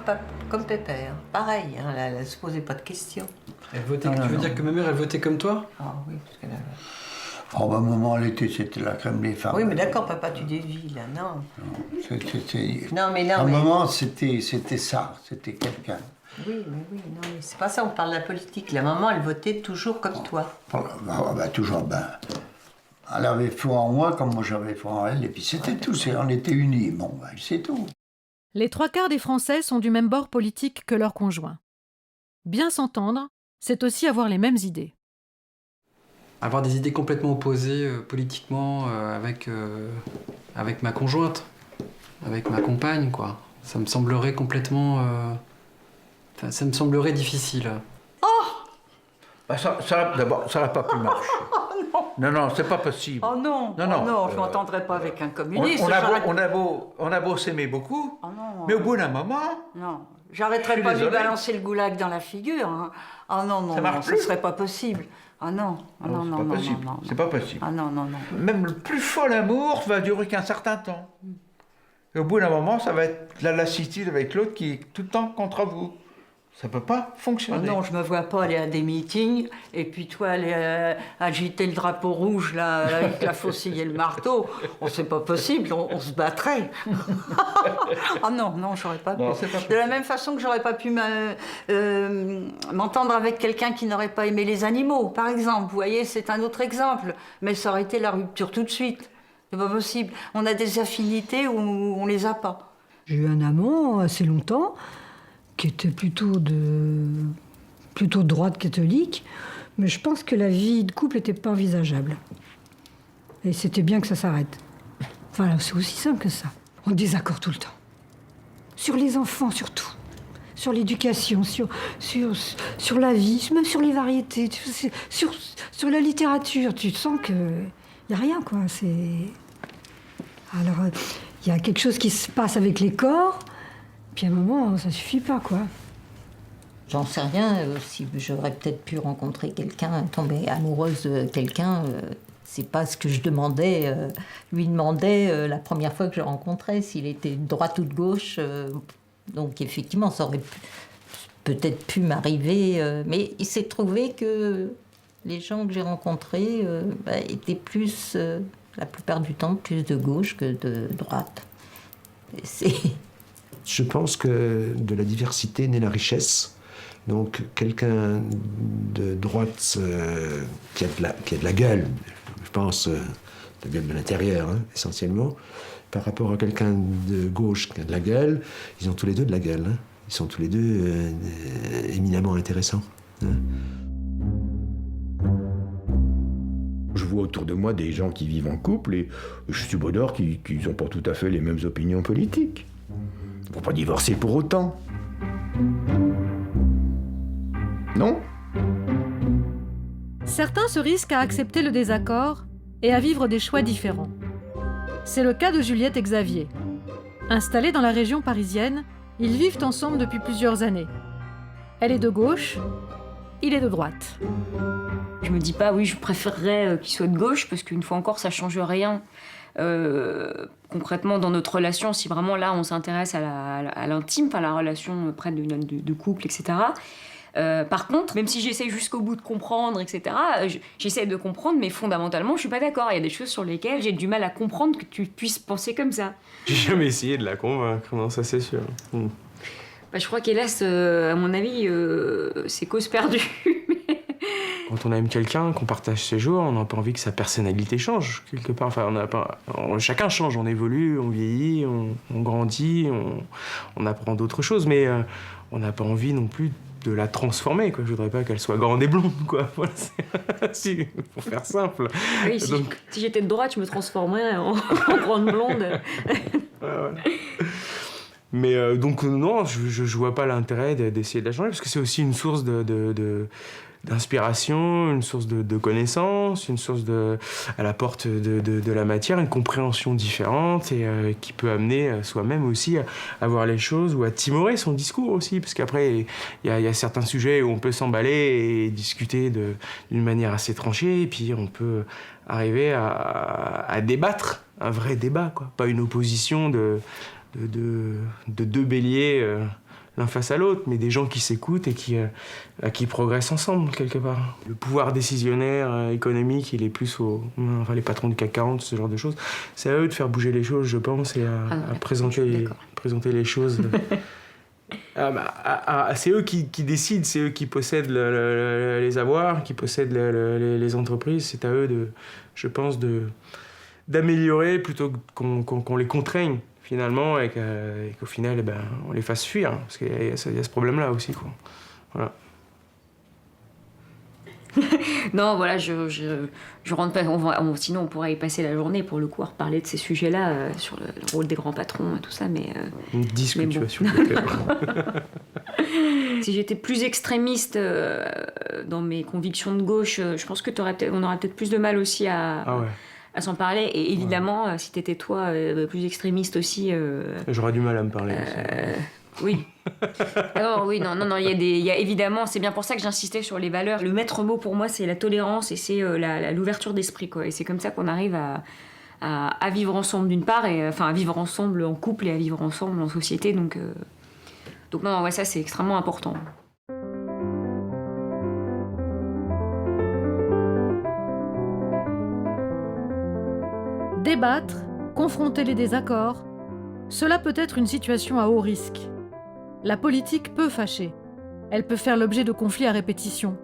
Pépère. Pareil, elle ne se posait pas de questions. Elle votait, tu veux dire que ma mère, elle votait comme toi? Ah oui, parce qu'elle avait... Oh, bah, maman, c'était la crème des femmes. Oui, mais d'accord, papa, tu dévis, là, non. À un moment, c'était ça, c'était quelqu'un. Oui, mais c'est pas ça, on parle de la politique. La maman, elle votait toujours comme toi. Toujours, elle avait foi en moi comme moi j'avais foi en elle, et puis c'était tout, on était unis, c'est tout. Les 3/4 des Français sont du même bord politique que leurs conjoints. Bien s'entendre, c'est aussi avoir les mêmes idées. Avoir des idées complètement opposées politiquement avec ma conjointe, avec ma compagne, quoi. Ça me semblerait complètement... ça me semblerait difficile. Ça n'a pas pu marcher. Non, c'est pas possible. Oh non, je ne m'entendrai pas avec un communiste. On a beau s'aimer beaucoup, mais au bout d'un moment... Non, j'arrêterai pas de lui balancer le goulag dans la figure. Hein. Ah non, ce serait pas possible. Ah non, non. C'est pas possible. Ah non. Même le plus fol amour va durer qu'un certain temps. Et au bout d'un moment, ça va être la lassitude avec l'autre qui est tout le temps contre vous. Ça peut pas fonctionner. Non, je me vois pas aller à des meetings et puis toi aller agiter le drapeau rouge là, avec la faucille et le marteau. Oh, c'est pas possible, on se battrait. Ah non, j'aurais pas pu. De la même façon que j'aurais pas pu m'entendre avec quelqu'un qui n'aurait pas aimé les animaux, par exemple. Vous voyez, c'est un autre exemple. Mais ça aurait été la rupture tout de suite. C'est pas possible. On a des affinités où on les a pas. J'ai eu un amant assez longtemps qui était plutôt de droite catholique, mais je pense que la vie de couple n'était pas envisageable. Et c'était bien que ça s'arrête. Voilà, c'est aussi simple que ça. On désaccord tout le temps. Sur les enfants surtout. Sur l'éducation, sur la vie, même sur les variétés, sur la littérature. Tu sens qu'il n'y a rien, quoi. Alors, il y a quelque chose qui se passe avec les corps. Puis à un moment, ça suffit pas, quoi. J'en sais rien, si j'aurais peut-être pu rencontrer quelqu'un, tomber amoureuse de quelqu'un, c'est pas ce que je lui demandais la première fois que je le rencontrais, s'il était de droite ou de gauche. Donc effectivement, ça aurait peut-être pu m'arriver, mais il s'est trouvé que les gens que j'ai rencontrés étaient plus, la plupart du temps, plus de gauche que de droite. Je pense que de la diversité naît la richesse. Donc quelqu'un de droite qui a de la gueule, je pense, la gueule de l'intérieur, essentiellement, par rapport à quelqu'un de gauche qui a de la gueule, ils ont tous les deux de la gueule. Ils sont tous les deux éminemment intéressants. Je vois autour de moi des gens qui vivent en couple et je suis d'accord qu'ils n'ont pas tout à fait les mêmes opinions politiques. Ils ne vont pas divorcer pour autant. Non? Certains se risquent à accepter le désaccord et à vivre des choix différents. C'est le cas de Juliette et Xavier. Installés dans la région parisienne, ils vivent ensemble depuis plusieurs années. Elle est de gauche, il est de droite. Je me dis pas, oui, je préférerais qu'il soit de gauche, parce qu'une fois encore, ça change rien. Concrètement, dans notre relation, si vraiment là, on s'intéresse à l'intime, enfin, la relation près de couple, etc. Par contre, même si j'essaie jusqu'au bout de comprendre, etc., j'essaie de comprendre, mais fondamentalement, je suis pas d'accord. Il y a des choses sur lesquelles j'ai du mal à comprendre que tu puisses penser comme ça. J'ai jamais essayé de la convaincre, non, ça c'est sûr. Bah, je crois qu'hélas, à mon avis, c'est cause perdue. Quand on aime quelqu'un, qu'on partage ses jours, on n'a pas envie que sa personnalité change, quelque part. Enfin, chacun change, on évolue, on vieillit, on grandit, on apprend d'autres choses, mais on n'a pas envie non plus de la transformer, quoi. Je voudrais pas qu'elle soit grande et blonde, quoi. Voilà, si, pour faire simple. Oui, si j'étais de droite, je me transformerais en grande blonde. Voilà. Mais donc non, je vois pas l'intérêt d'essayer de la changer, parce que c'est aussi une source d'inspiration, une source de connaissances, une source à la porte de la matière, une compréhension différente et qui peut amener soi-même aussi à voir les choses ou à timorer son discours aussi, parce qu'après il y a certains sujets où on peut s'emballer et discuter d'une manière assez tranchée, et puis on peut arriver à débattre, un vrai débat, quoi, pas une opposition de deux béliers l'un face à l'autre, mais des gens qui s'écoutent et qui progressent ensemble, quelque part. Le pouvoir décisionnaire économique, il est plus les patrons du CAC 40, ce genre de choses. C'est à eux de faire bouger les choses, je pense, et à présenter les choses. C'est eux qui décident, c'est eux qui possèdent les avoirs, qui possèdent les entreprises. C'est à eux, d'améliorer plutôt qu'on les contraigne, finalement, et qu'au final, on les fasse fuir, hein, parce qu'il y a ce problème-là aussi, quoi. Voilà. Non, voilà, je rentre pas. Sinon, on pourrait y passer la journée, pour le coup, à reparler de ces sujets-là, sur le rôle des grands patrons et tout ça, mais... Une discussion. Si j'étais plus extrémiste dans mes convictions de gauche, je pense qu'on aurait peut-être plus de mal aussi à s'en parler. Et évidemment, si t'étais toi plus extrémiste aussi... J'aurais du mal à me parler aussi. Oui. Alors oui, non, il y a évidemment, c'est bien pour ça que j'insistais sur les valeurs. Le maître mot pour moi, c'est la tolérance et c'est l'ouverture d'esprit, quoi. Et c'est comme ça qu'on arrive à vivre ensemble d'une part, et enfin à vivre ensemble en couple et à vivre ensemble en société. Donc non, ça c'est extrêmement important. Débattre, confronter les désaccords, cela peut être une situation à haut risque. La politique peut fâcher. Elle peut faire l'objet de conflits à répétition.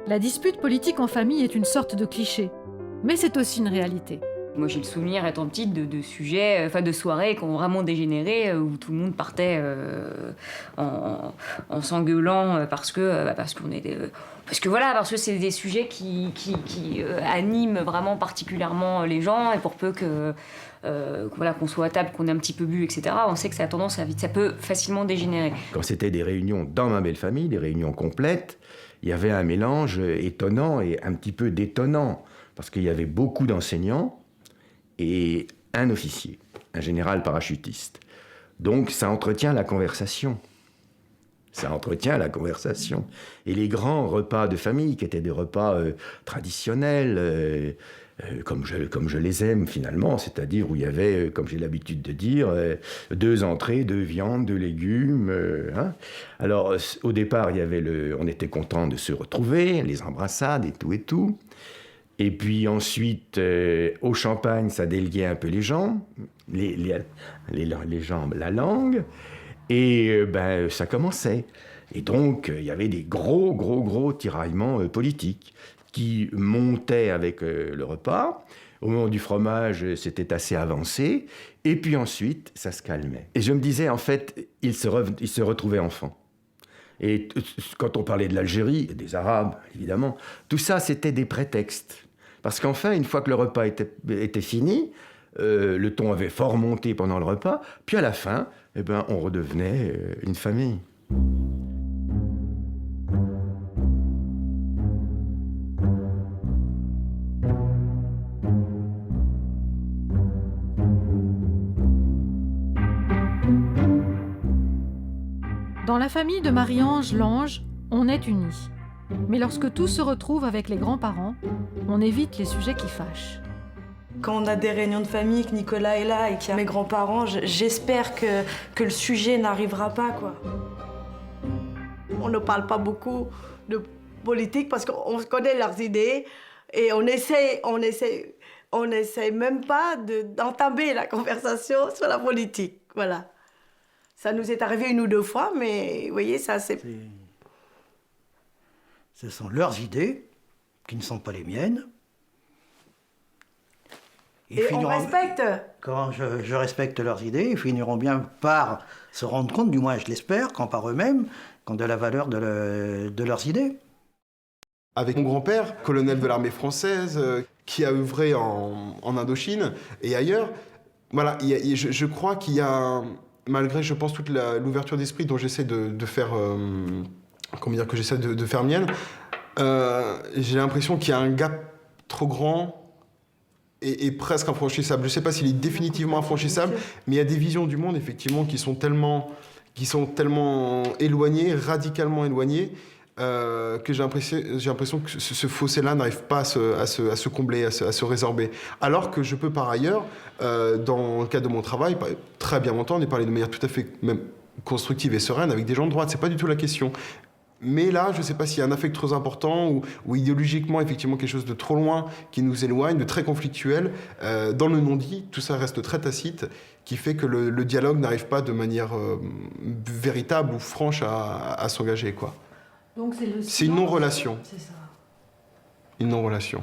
La dispute politique en famille est une sorte de cliché, mais c'est aussi une réalité. Moi, j'ai le souvenir, étant petite, de sujets, de soirées qui ont vraiment dégénéré, où tout le monde partait en s'engueulant parce que c'est des sujets qui animent vraiment particulièrement les gens, et pour peu qu'on soit à table, qu'on ait un petit peu bu, etc., on sait que ça a tendance ça peut facilement dégénérer. Quand c'était des réunions dans ma belle famille, des réunions complètes, il y avait un mélange étonnant et un petit peu détonnant, parce qu'il y avait beaucoup d'enseignants et un officier, un général parachutiste. Donc ça entretient la conversation. Et les grands repas de famille, qui étaient des repas traditionnels, comme je les aime finalement, c'est-à-dire où il y avait, comme j'ai l'habitude de dire, 2 entrées, 2 viandes, 2 légumes. Hein. Alors au départ, on était content de se retrouver, les embrassades et tout. Et puis ensuite, au champagne, ça déliait un peu les jambes, la langue, et ça commençait. Et donc, il y avait des gros tiraillements politiques qui montaient avec le repas. Au moment du fromage, c'était assez avancé. Et puis ensuite, ça se calmait. Et je me disais, en fait, ils se retrouvaient enfants. Et quand on parlait de l'Algérie, et des Arabes, évidemment, tout ça, c'était des prétextes. Parce qu'enfin, une fois que le repas était fini, le ton avait fort monté pendant le repas, puis à la fin, on redevenait une famille. la famille de Marie-Ange Lange, on est unis. Mais lorsque tout se retrouve avec les grands-parents, on évite les sujets qui fâchent. Quand on a des réunions de famille, que Nicolas est là et qu'il y a mes grands-parents, j'espère que le sujet n'arrivera pas, quoi. On ne parle pas beaucoup de politique parce qu'on connaît leurs idées et on essaie même pas d'entamer la conversation sur la politique, voilà. Ça nous est arrivé 1 ou 2 fois, mais vous voyez, ça c'est... Ce sont leurs idées, qui ne sont pas les miennes. Et on respecte. Quand je respecte leurs idées, ils finiront bien par se rendre compte, du moins je l'espère, quand par eux-mêmes, de la valeur de leurs idées. Avec mon grand-père, colonel de l'armée française, qui a œuvré en Indochine et ailleurs, voilà, je crois qu'il y a, malgré, je pense, toute l'ouverture d'esprit dont j'essaie de faire, comment dire, que j'essaie de faire mienne, j'ai l'impression qu'il y a un gap trop grand et presque infranchissable. Je ne sais pas s'il est définitivement infranchissable, mais il y a des visions du monde, effectivement, qui sont tellement éloignées, radicalement éloignées, que j'ai l'impression que ce fossé-là n'arrive pas à se combler, à se résorber. Alors que je peux par ailleurs, dans le cadre de mon travail, très bien m'entendre et parler de manière tout à fait même constructive et sereine avec des gens de droite. C'est pas du tout la question. Mais là, je ne sais pas s'il y a un affect trop important ou idéologiquement, effectivement, quelque chose de trop loin qui nous éloigne, de très conflictuel. Dans le non-dit, tout ça reste très tacite, qui fait que le dialogue n'arrive pas de manière véritable ou franche à s'engager, quoi. Donc c'est une non-relation. C'est ça. Une non-relation.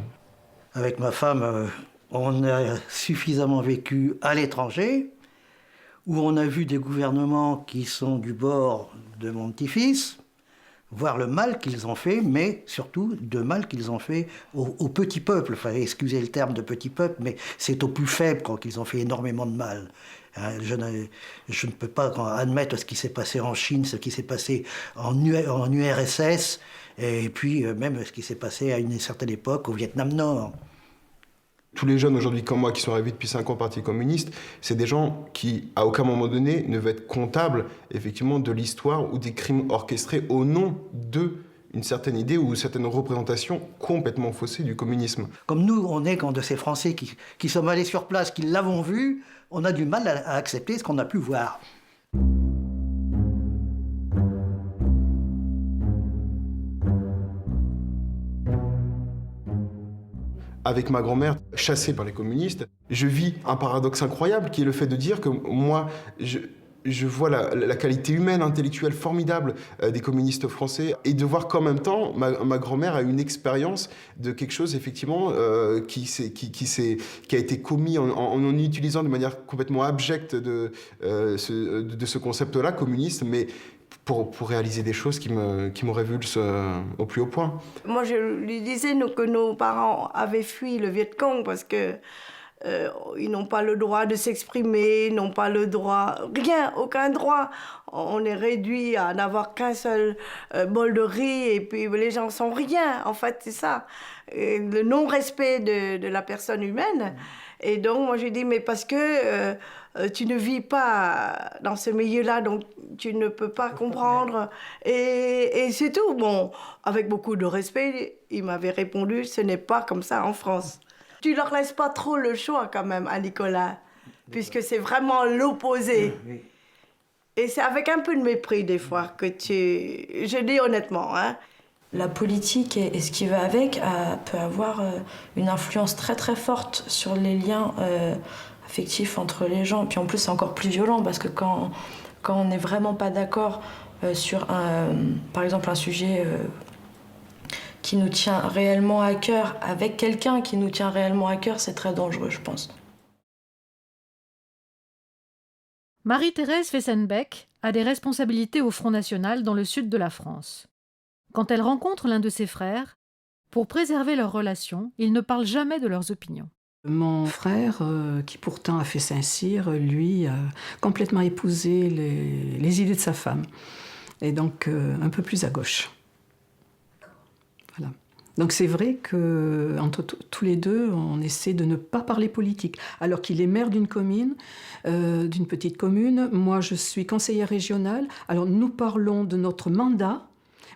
Avec ma femme, on a suffisamment vécu à l'étranger, où on a vu des gouvernements qui sont du bord de mon petit-fils, voir le mal qu'ils ont fait, mais surtout de mal qu'ils ont fait au petit peuple. Enfin, excusez le terme de petit peuple, mais c'est aux plus faibles qu'ils ont fait énormément de mal. Je ne peux pas admettre ce qui s'est passé en Chine, ce qui s'est passé en URSS, et puis même ce qui s'est passé à une certaine époque au Vietnam Nord. Tous les jeunes aujourd'hui comme moi qui sont arrivés depuis 5 ans au Parti communiste, c'est des gens qui, à aucun moment donné, ne veulent être comptables effectivement de l'histoire ou des crimes orchestrés au nom d'une certaine idée ou une certaine représentation complètement faussée du communisme. Comme nous, on est quand de ces Français qui sommes allés sur place, qui l'avons vu, on a du mal à accepter ce qu'on a pu voir. Avec ma grand-mère, chassée par les communistes, je vis un paradoxe incroyable qui est le fait de dire que moi, je vois la qualité humaine, intellectuelle formidable des communistes français et de voir qu'en même temps, ma grand-mère a une expérience de quelque chose, effectivement, qui a été commis en utilisant de manière complètement abjecte de ce concept-là, communiste, mais pour réaliser des choses qui me révulsent au plus haut point. Moi, je lui disais que nos parents avaient fui le Viet Cong parce que ils n'ont pas le droit de s'exprimer, n'ont pas le droit, rien, aucun droit. On est réduit à n'avoir qu'un seul bol de riz et puis les gens sont rien. En fait, c'est ça, le non-respect de la personne humaine. Et donc, moi, j'ai dit, mais parce que tu ne vis pas dans ce milieu-là, donc tu ne peux pas comprendre. Et c'est tout. Bon, avec beaucoup de respect, il m'avait répondu, ce n'est pas comme ça en France. Tu leur laisses pas trop le choix quand même à Nicolas, puisque c'est vraiment l'opposé. Oui. Et c'est avec un peu de mépris des fois que je dis honnêtement, hein. La politique et ce qui va avec peut avoir une influence très très forte sur les liens affectifs entre les gens. Puis en plus c'est encore plus violent parce que quand on n'est vraiment pas d'accord sur par exemple un sujet qui nous tient réellement à cœur, avec quelqu'un qui nous tient réellement à cœur, c'est très dangereux, je pense. Marie-Thérèse Fessenbeck a des responsabilités au Front National dans le sud de la France. Quand elle rencontre l'un de ses frères, pour préserver leur relation, ils ne parlent jamais de leurs opinions. Mon frère, qui pourtant a fait Saint-Cyr, lui a complètement épousé les idées de sa femme, et donc un peu plus à gauche. Voilà. Donc c'est vrai qu'entre tous les deux, on essaie de ne pas parler politique. Alors qu'il est maire d'une commune, d'une petite commune, moi je suis conseillère régionale. Alors nous parlons de notre mandat,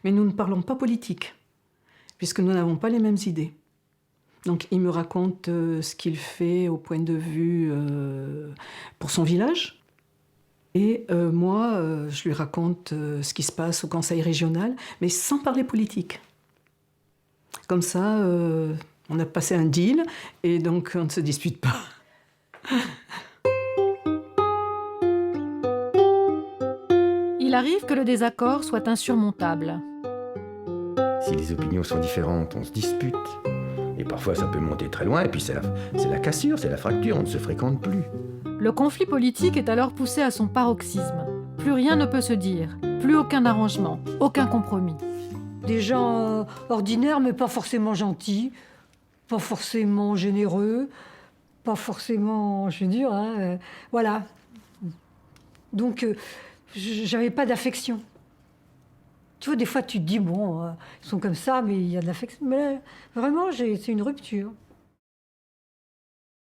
mais nous ne parlons pas politique, puisque nous n'avons pas les mêmes idées. Donc il me raconte ce qu'il fait au point de vue pour son village. Et moi, je lui raconte ce qui se passe au conseil régional, mais sans parler politique. Comme ça, on a passé un deal, et donc on ne se dispute pas. Il arrive que le désaccord soit insurmontable. Si les opinions sont différentes, on se dispute. Et parfois, ça peut monter très loin, et puis c'est la cassure, c'est la fracture, on ne se fréquente plus. Le conflit politique est alors poussé à son paroxysme. Plus rien ne peut se dire, plus aucun arrangement, aucun compromis. Des gens ordinaires, mais pas forcément gentils, pas forcément généreux, pas forcément, je veux dire, voilà. Donc, j'avais pas d'affection. Tu vois, des fois, tu te dis, bon, ils sont comme ça, mais il y a de l'affection. Mais là, vraiment, c'est une rupture.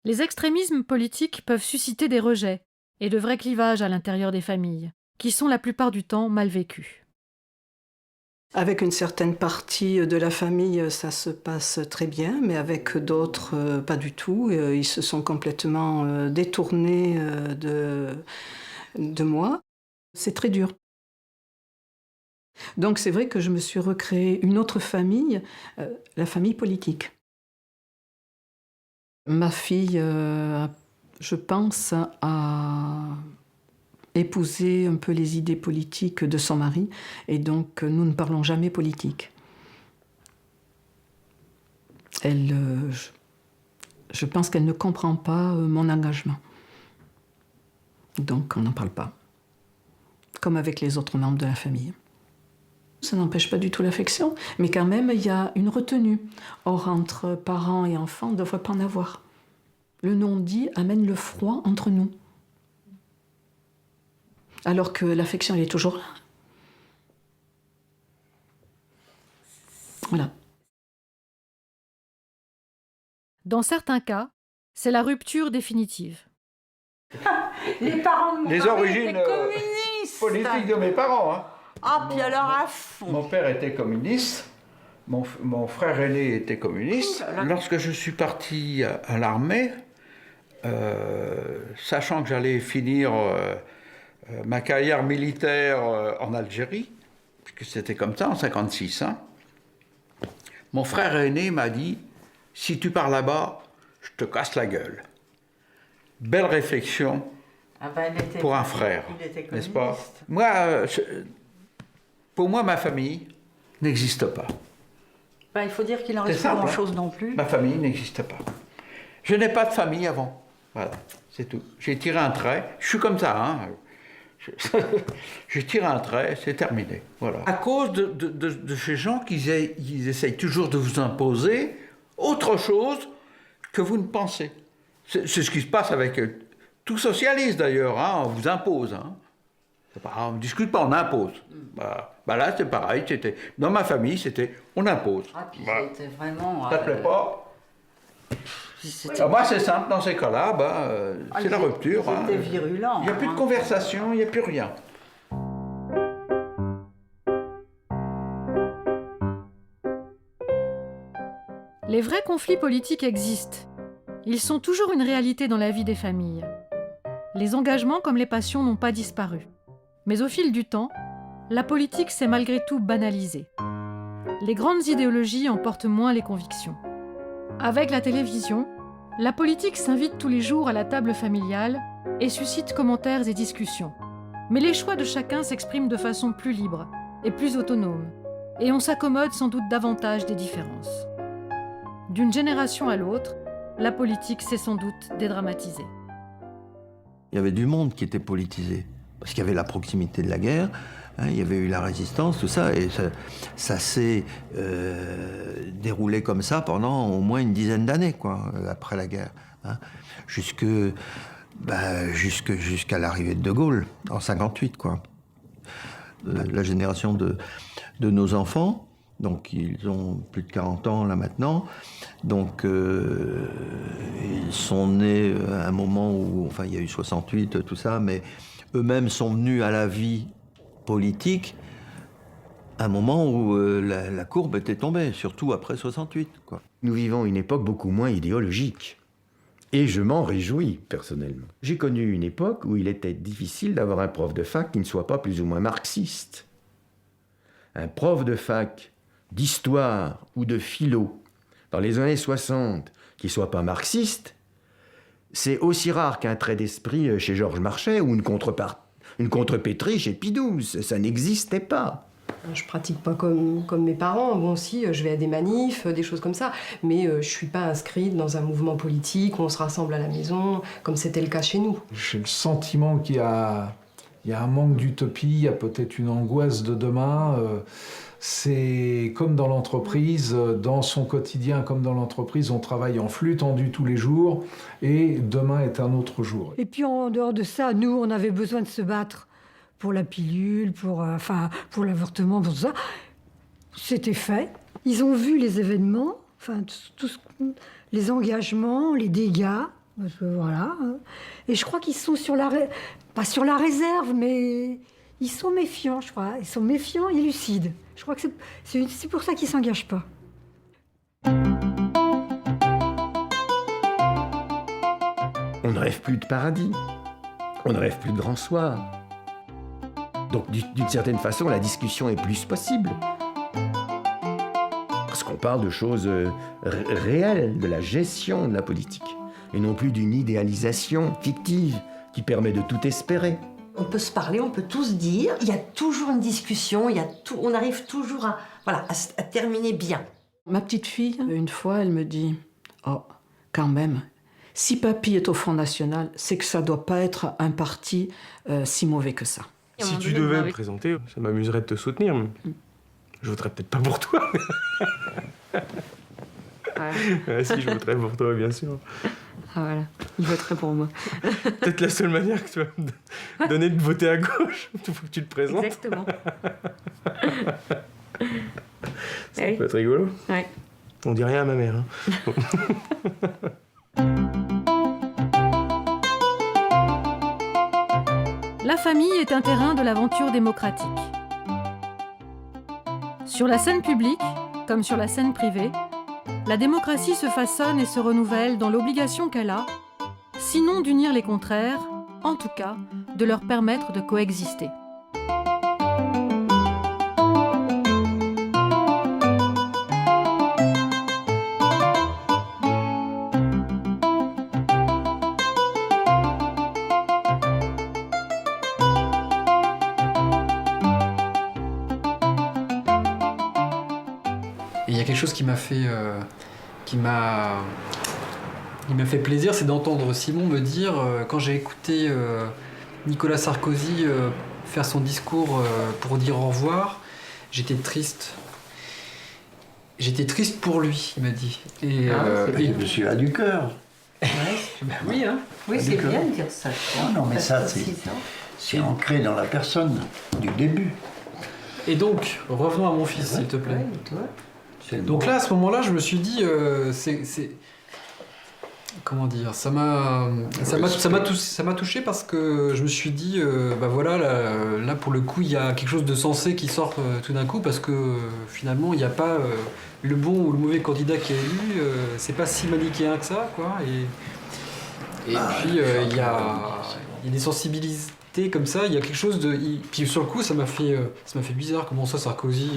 Les extrémismes politiques peuvent susciter des rejets et de vrais clivages à l'intérieur des familles, qui sont la plupart du temps mal vécus. Avec une certaine partie de la famille, ça se passe très bien, mais avec d'autres, pas du tout. Ils se sont complètement détournés de moi. C'est très dur. Donc c'est vrai que je me suis recréé une autre famille, la famille politique. Ma fille, je pense, a épousé un peu les idées politiques de son mari, et donc nous ne parlons jamais politique. Je pense qu'elle ne comprend pas mon engagement. Donc on n'en parle pas, comme avec les autres membres de la famille. Ça n'empêche pas du tout l'affection, mais quand même, il y a une retenue. Or, entre parents et enfants, on ne devrait pas en avoir. Le non-dit amène le froid entre nous. Alors que l'affection, elle est toujours là. Voilà. Dans certains cas, c'est la rupture définitive. Les parents de mon Les mari origines étaient communistes. politiques de mes parents. Hein. Ah, puis alors à fond. Mon père était communiste, mon frère aîné était communiste. Lorsque je suis parti à l'armée, sachant que j'allais finir ma carrière militaire en Algérie, puisque c'était comme ça en 1956, hein, mon frère aîné m'a dit « Si tu pars là-bas, je te casse la gueule ». Belle réflexion pour un frère, n'est-ce pas? Moi, pour moi, ma famille n'existe pas. Ben, il faut dire qu'il en reste pas grand-chose non plus. Ma famille n'existe pas. Je n'ai pas de famille avant. Voilà, c'est tout. J'ai tiré un trait. Je suis comme ça, hein. J'ai tiré un trait, c'est terminé. Voilà. À cause de ces gens qui ils essayent toujours de vous imposer autre chose que vous ne pensez. C'est ce qui se passe avec tout socialiste d'ailleurs, hein. On vous impose. Hein. On ne discute pas, on impose. Bah là, c'est pareil. Dans ma famille, c'était on impose. Ah, puis c'était vraiment... Ça ne te plaît pas? Moi, c'est simple, dans ces cas-là, c'est la rupture. C'était virulent. Il n'y a plus de conversation, il n'y a plus rien. Les vrais conflits politiques existent. Ils sont toujours une réalité dans la vie des familles. Les engagements comme les passions n'ont pas disparu. Mais au fil du temps, la politique s'est malgré tout banalisée. Les grandes idéologies emportent moins les convictions. Avec la télévision, la politique s'invite tous les jours à la table familiale et suscite commentaires et discussions. Mais les choix de chacun s'expriment de façon plus libre et plus autonome, et on s'accommode sans doute davantage des différences. D'une génération à l'autre, la politique s'est sans doute dédramatisée. Il y avait du monde qui était politisé, parce qu'il y avait la proximité de la guerre, hein, il y avait eu la résistance, tout ça, et ça s'est déroulé comme ça pendant au moins une dizaine d'années, quoi, après la guerre. Hein, jusqu'à l'arrivée de Gaulle, en 1958, quoi. La génération de nos enfants Donc ils ont plus de 40 ans là maintenant. Donc ils sont nés à un moment où, enfin il y a eu 68, tout ça, mais eux-mêmes sont venus à la vie politique à un moment où la courbe était tombée, surtout après 68, quoi. Nous vivons une époque beaucoup moins idéologique. Et je m'en réjouis, personnellement. J'ai connu une époque où il était difficile d'avoir un prof de fac qui ne soit pas plus ou moins marxiste. Un prof de fac d'histoire ou de philo, dans les années 60, qui ne soit pas marxiste, c'est aussi rare qu'un trait d'esprit chez Georges Marchais ou une contrepétrie chez Pidouze. Ça n'existait pas. Je pratique pas comme mes parents. Bon, si, je vais à des manifs, des choses comme ça. Mais je suis pas inscrite dans un mouvement politique où on se rassemble à la maison, comme c'était le cas chez nous. J'ai le sentiment qu'il y a un manque d'utopie, il y a peut-être une angoisse de demain. C'est comme dans l'entreprise, dans son quotidien comme dans l'entreprise, on travaille en flux tendu tous les jours et demain est un autre jour. Et puis en dehors de ça, nous, on avait besoin de se battre pour la pilule, pour l'avortement, pour tout ça. C'était fait. Ils ont vu les événements, les engagements, les dégâts, parce que voilà. Et je crois qu'ils sont pas sur la réserve, mais ils sont méfiants, je crois. Ils sont méfiants et lucides. Je crois que c'est pour ça qu'ils ne s'engagent pas. On ne rêve plus de paradis. On ne rêve plus de grand soir. Donc, d'une certaine façon, la discussion est plus possible. Parce qu'on parle de choses réelles, de la gestion de la politique, et non plus d'une idéalisation fictive qui permet de tout espérer. On peut se parler, on peut tout se dire. Il y a toujours une discussion, on arrive toujours à terminer bien. Ma petite fille, une fois, elle me dit « Oh, quand même, si papy est au Front National, c'est que ça doit pas être un parti si mauvais que ça. » Si tu devais me présenter, ça m'amuserait de te soutenir. Je voterais peut-être pas pour toi. Ouais, si, je voterais pour toi, bien sûr. Ah voilà, il voterait pour moi. Peut-être la seule manière que tu vas me donner de voter à gauche. Il faut que tu te présentes. Exactement. Ça peut être rigolo. Ouais. On dit rien à ma mère. La famille est un terrain de l'aventure démocratique. Sur la scène publique, comme sur la scène privée, la démocratie se façonne et se renouvelle dans l'obligation qu'elle a, sinon d'unir les contraires, en tout cas de leur permettre de coexister. Et il y a quelque chose qui m'a fait plaisir, c'est d'entendre Simon me dire, quand j'ai écouté Nicolas Sarkozy faire son discours pour dire au revoir, j'étais triste. J'étais triste pour lui, il m'a dit. Et je suis là du cœur. Oui, hein. Oui, c'est bien de dire ça. Non, mais ça, c'est ancré dans la personne, du début. Et donc, revenons à mon fils, s'il te plaît. Donc là, à ce moment-là, je me suis dit, comment dire, ça m'a touché parce que je me suis dit, là pour le coup, il y a quelque chose de sensé qui sort tout d'un coup parce que finalement, il n'y a pas le bon ou le mauvais candidat qui est élu, c'est pas si manichéen que ça, quoi. Et puis il y a des sensibilités comme ça, il y a quelque chose de. Puis sur le coup, ça m'a fait bizarre. Comment ça, Sarkozy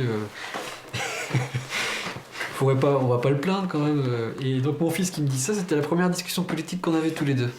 on va pas le plaindre quand même. Et donc mon fils qui me dit ça, c'était la première discussion politique qu'on avait tous les deux.